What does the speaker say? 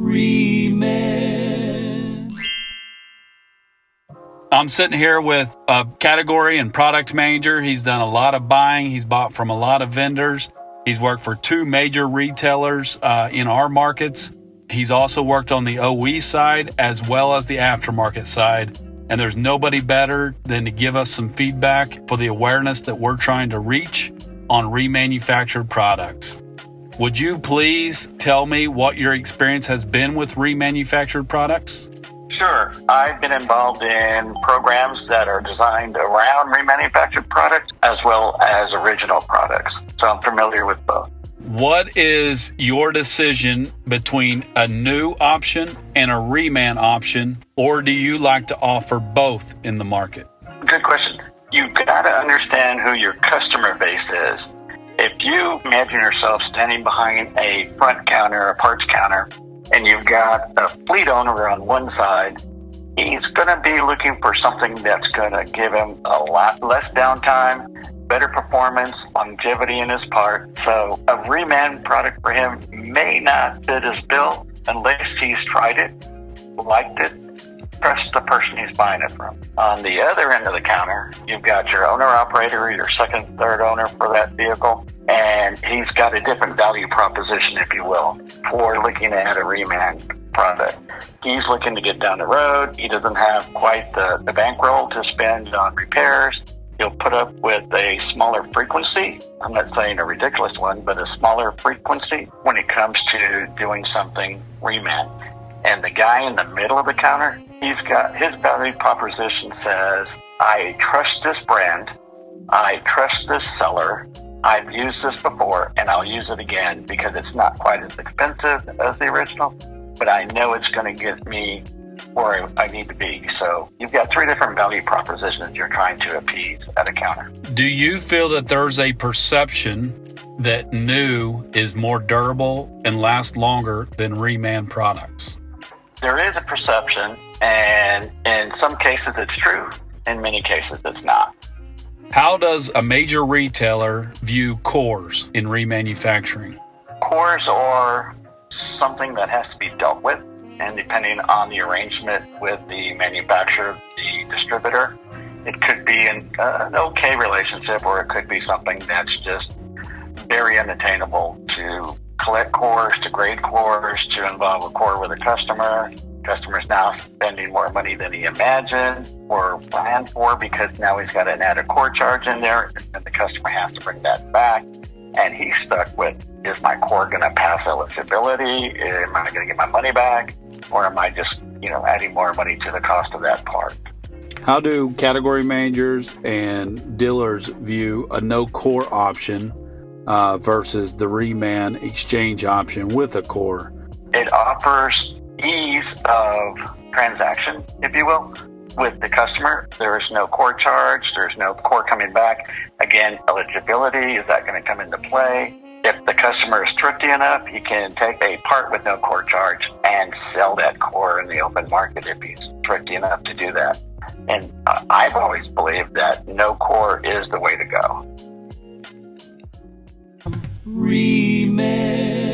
Reman. I'm sitting here with a category and product manager. He's done a lot of buying. He's bought from a lot of vendors. He's worked for 2 major retailers in our markets. He's also worked on the OE side as well as the aftermarket side. And there's nobody better than to give us some feedback for the awareness that we're trying to reach on remanufactured products. Would you please tell me what your experience has been with remanufactured products? Sure. I've been involved in programs that are designed around remanufactured products as well as original products. So I'm familiar with both. What is your decision between a new option and a reman option, or do you like to offer both in the market? Good question. You've got to understand who your customer base is. If you imagine yourself standing behind a front counter, a parts counter, and you've got a fleet owner on one side, he's going to be looking for something that's going to give him a lot less downtime, better performance, longevity in his part. So a reman product for him may not fit his bill unless he's tried it, liked it, trust the person he's buying it from. On the other end of the counter, you've got your owner-operator, your second, third owner for that vehicle, and he's got a different value proposition, if you will, for looking at a reman product. He's looking to get down the road. He doesn't have quite the bankroll to spend on repairs. He'll put up with a smaller frequency. I'm not saying a ridiculous one, but a smaller frequency when it comes to doing something reman. And the guy in the middle of the counter, he's got his value proposition says, I trust this brand, I trust this seller, I've used this before and I'll use it again because it's not quite as expensive as the original, but I know it's going to get me where I need to be. So you've got 3 different value propositions you're trying to appease at a counter. Do you feel that there's a perception that new is more durable and lasts longer than reman products? There is a perception, and in some cases it's true, in many cases it's not. How does a major retailer view cores in remanufacturing? Cores are something that has to be dealt with, and depending on the arrangement with the manufacturer, the distributor, it could be an okay relationship, or it could be something that's just very unattainable to collect cores, to grade cores, to involve a core with a customer. Customer's now spending more money than he imagined or planned for because now he's got an added core charge in there, and the customer has to bring that back. And he's stuck with, is my core going to pass eligibility? Am I going to get my money back? Or am I just, adding more money to the cost of that part? How do category managers and dealers view a no core option versus the reman exchange option with a core? It offers ease of transaction, if you will, with the customer. There is no core charge. There's no core coming back. Again, eligibility, is that going to come into play? If the customer is thrifty enough, he can take a part with no core charge and sell that core in the open market if he's thrifty enough to do that. And I've always believed that no core is the way to go. Reman.